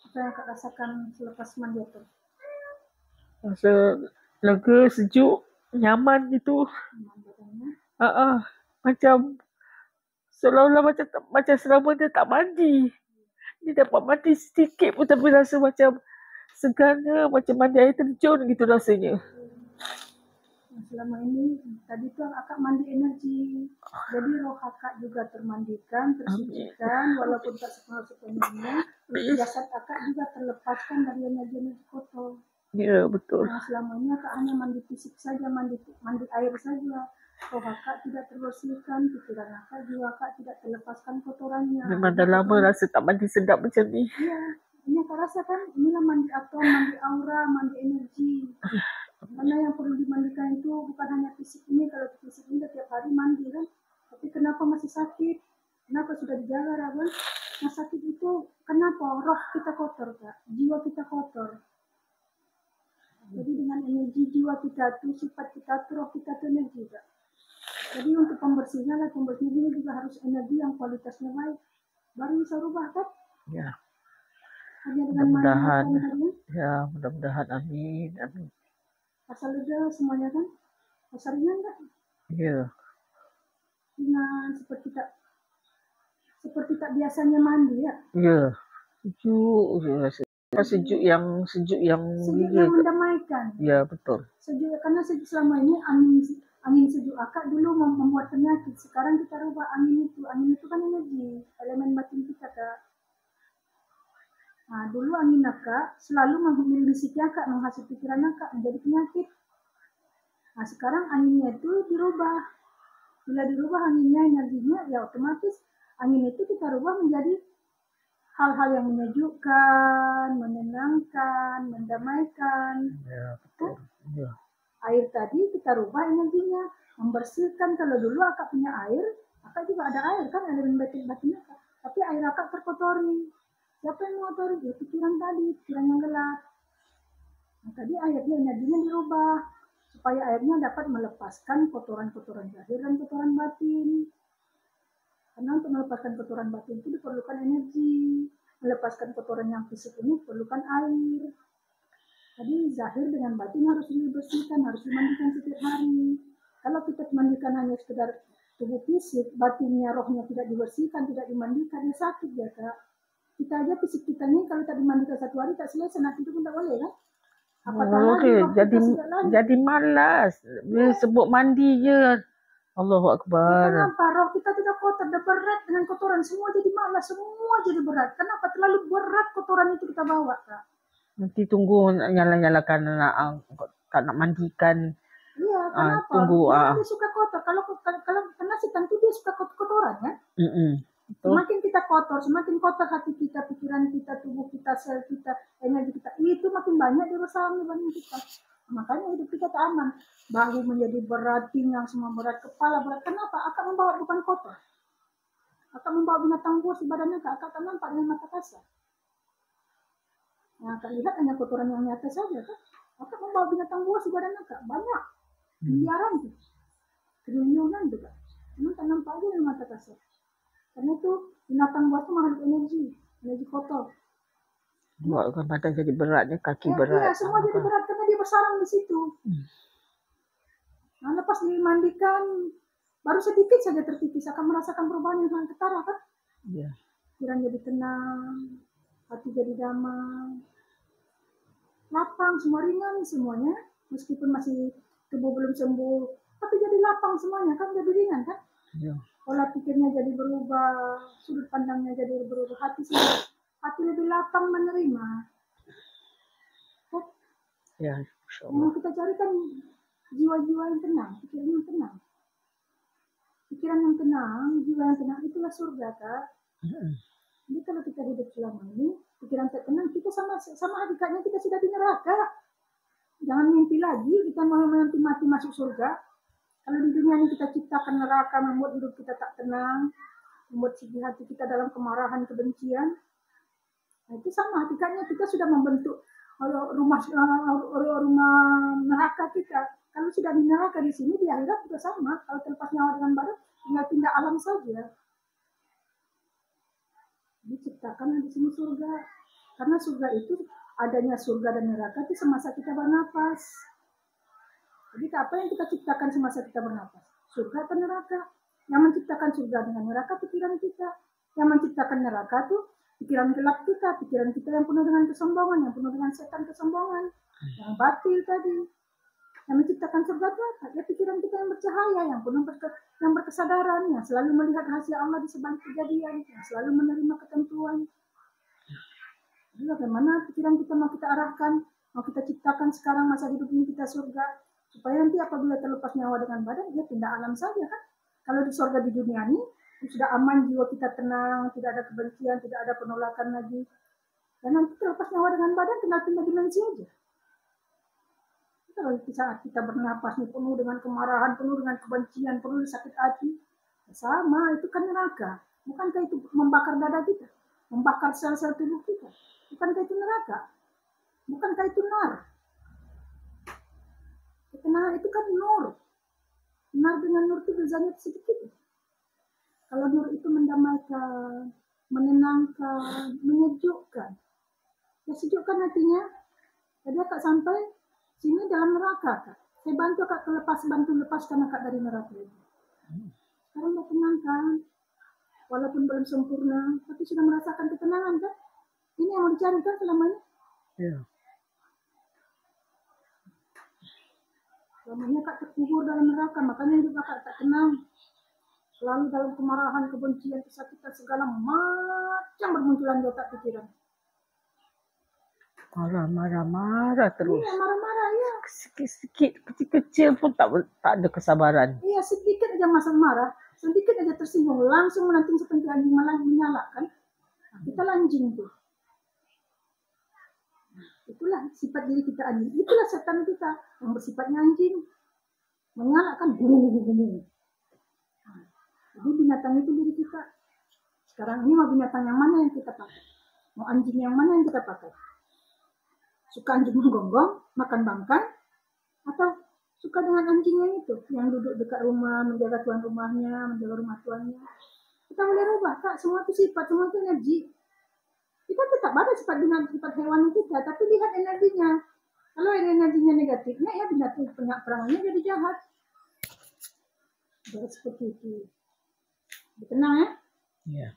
Apa yang Kak rasakan selepas mandi itu? Rasa lega, sejuk, nyaman gitu. Badannya? Macam seolah-olah macam selama dia tak mandi. Dia dapat mandi sedikit pun tapi rasa macam segarnya, macam mandi air terjun gitu rasanya. Selama ini tadi tuh Kakak mandi energi, jadi roh Kakak juga termandikan, tersucikan, walaupun tak sepenuhnya, jasad Kakak juga terlepaskan dari energi kotor. Ya, betul. Nah, selama ini Kakak hanya mandi fisik saja, mandi air saja. Roh Kakak tidak terbersihkan, pikiran Kakak juga Kakak tidak terlepaskan kotorannya. Memang dah lama rasa tak mandi sedap macam ni. Iya, ini Kakak rasa kan, inilah mandi atom, mandi aura, mandi energi. Karena yang perlu dimandikan itu bukan hanya fisik ini, kalau fisik ini tiap hari mandi kan, tapi kenapa masih sakit? Kenapa sudah dijaga kan? Nah sakit itu kenapa? Roh kita kotor Kak, jiwa kita kotor. Jadi dengan energi jiwa kita tuh, sifat kita tuh, roh kita tuh energi Kak. Jadi untuk pembersihnya ini juga harus energi yang kualitasnya baik, baru bisa rubah kan? Ya. Hanya dengan mudah-mudahan, ya mudah-mudahan, amin, amin. Asal lega semuanya kan, asal ringan kan? Iya. Dengan seperti tak biasanya mandi ya? Iya, sejuk sejuk yang mendamaikan. Ya betul. Sejuk karena selama ini angin sejuk Kakak dulu membuat penyakit. Sekarang kita rubah angin itu kan energi, elemen batin kita Kak. Nah dulu angin Kakak selalu membisiki Kakak, menghasil pikiran Kakak menjadi penyakit. Nah sekarang anginnya itu dirubah. Bila dirubah anginnya, energinya, ya otomatis angin itu kita rubah menjadi hal-hal yang menyejukkan, menenangkan, mendamaikan. Ya, betul. Ya. Air tadi kita rubah energinya, membersihkan. Kalau dulu Kakak punya air, Kakak juga ada air kan, elemen batin-batinnya. Tapi air Kakak terkotori. Siapa yang mengotori? Ya pikiran tadi, pikiran yang gelap. Nah, tadi airnya energinya dirubah supaya airnya dapat melepaskan kotoran-kotoran zahir dan kotoran batin. Karena untuk melepaskan kotoran batin itu diperlukan energi. Melepaskan kotoran yang fisik ini diperlukan air. Jadi zahir dengan batin harus dibersihkan, harus dimandikan setiap hari. Kalau kita mandikan hanya sekedar tubuh fisik, batinnya, rohnya tidak dibersihkan, tidak dimandikan, ya sakit ya Kak. Kita aja fisik kita ini kalau tak dimandikan satu hari tak selesai, nanti itu pun tak boleh kan? Apatah lagi jadi malas. Dia sebut mandi je. Allahu Akbar. Kenapa? Roh kita tidak kotor, dah berat dengan kotoran. Semua jadi malas, semua jadi berat. Kenapa? Terlalu berat kotoran itu kita bawa Kak. Nanti tunggu nyala-nyalakan tak nak mandikan. Iya, kenapa? Tunggu. Dia suka kotor. Kalau karena setan itu dia suka kotoran kan? Semakin kita kotor, semakin kotor hati kita, pikiran kita, tubuh kita, sel kita, energi kita, itu makin banyak dia bersama dengan kita. Makanya hidup kita tak aman. Bahu menjadi berat, pinggang semua berat, kepala berat. Kenapa? Akan membawa bukan kotor. Akan membawa binatang buas di badannya, Kakak tak nampak dengan mata kasar. Nah, Kak lihat hanya kotoran yang nyata saja, kan? Akan membawa binatang buas di badannya, Kak. Banyak. Miliaran tuh. Triliunan tuh, Kak. Cuma tak nampak aja dengan mata kasar. Karena itu binatang buas itu makhluk energi kotor. Buatkan badan jadi beratnya, kaki berat. Iya, semua jadi berat karena dia bersarang di situ. Nah, lepas dimandikan, baru sedikit saja terkikis akan merasakan perubahan yang sangat ketara kan? Iya. Pikiran jadi tenang, hati jadi damai, lapang, semua ringan semuanya. Meskipun masih tubuh belum sembuh, tapi jadi lapang semuanya kan, jadi ringan kan? Iya. Pola pikirnya jadi berubah, sudut pandangnya jadi berubah, hati lebih lapang menerima. Ya, yang kita cari kan jiwa-jiwa yang tenang, pikiran yang tenang. Pikiran yang tenang, jiwa yang tenang, itulah surga Kak. Jadi kalau kita hidup selama ini, pikiran tak tenang, kita sama hakikatnya kita sudah di neraka. Jangan mimpi lagi kita mau nanti mati masuk surga. Kalau di dunia ini kita ciptakan neraka, membuat hidup kita tak tenang, membuat hati kita dalam kemarahan, kebencian. Nah, itu sama hakikatnya kita sudah membentuk rumah neraka kita. Kalau sudah di neraka di sini, di akhirat juga sama. Kalau terlepas nyawa dengan badan, tinggal pindah alam saja. Diciptakan di sini surga. Karena surga itu, adanya surga dan neraka itu semasa kita bernapas. Jadi apa yang kita ciptakan semasa kita bernapas? Surga atau neraka? Yang menciptakan surga dengan neraka pikiran kita. Yang menciptakan neraka tuh pikiran gelap kita, pikiran kita yang penuh dengan kesombongan, yang penuh dengan setan kesombongan, yang batil tadi. Yang menciptakan surga itu apa? Ya pikiran kita yang bercahaya, yang penuh yang berkesadaran, yang selalu melihat rahasia Allah di sebalik kejadian, yang selalu menerima ketentuan. Jadi bagaimana pikiran kita mau kita arahkan, mau kita ciptakan sekarang masa hidup ini kita surga, supaya nanti apabila terlepas nyawa dengan badan, dia pindah alam saja kan. Kalau di surga di dunia ini, sudah aman, jiwa kita tenang, tidak ada kebencian, tidak ada penolakan lagi. Dan nanti terlepas nyawa dengan badan, tinggal pindah dimensi aja. Kalau di saat kita bernapas nih, penuh dengan kemarahan, penuh dengan kebencian, penuh dengan sakit hati, sama, itu kan neraka. Bukankah itu membakar dada kita? Membakar sel-sel tubuh kita? Bukankah itu neraka? Bukankah itu nar? Ketenangan itu kan nur. Nar dengan nur itu bezanya sedikit. Kalau nur itu mendamaikan, menenangkan, menyejukkan. Ya sejukkan hatinya. Jadi Kak sampai sini dalam neraka Kak. Saya bantu Kak bantu lepaskan Kak dari neraka itu. Sekarang udah tenang kan? Walaupun belum sempurna, tapi sudah merasakan ketenangan kan? Ini yang mau dicari kan selamanya? Iya. Selamanya Kak terkubur dalam neraka, makanya juga Kak tak tenang. Selalu dalam kemarahan, kebencian, kesakitan, segala macam bermunculan di otak pikiran. Marah terus. Iya, marah-marah ya. Sikit-sikit, kecil-kecil pun tak ada kesabaran. Iya, sedikit aja masa marah, sedikit aja tersinggung, langsung menanting seperti anjing malah menyalakan. Nah, kita lanjing tuh. Itulah sifat diri kita anjing. Itulah setan kita yang bersifatnya anjing, menyalakan. Jadi binatang itu diri kita. Sekarang ini mau binatang yang mana yang kita pakai? Mau anjing yang mana yang kita pakai? Suka anjing menggonggong, makan bangkai, atau suka dengan anjing yang itu, yang duduk dekat rumah, menjaga tuan rumahnya, menjaga rumah tuannya. Kita boleh rubah, Kak. Semua itu sifat, semua itu energi. Kita tetap ada sifat hewan kita, tapi lihat energinya. Kalau energinya negatifnya, ya binatang perangannya jadi jahat. Jadi seperti itu. Tenang ya. Iya.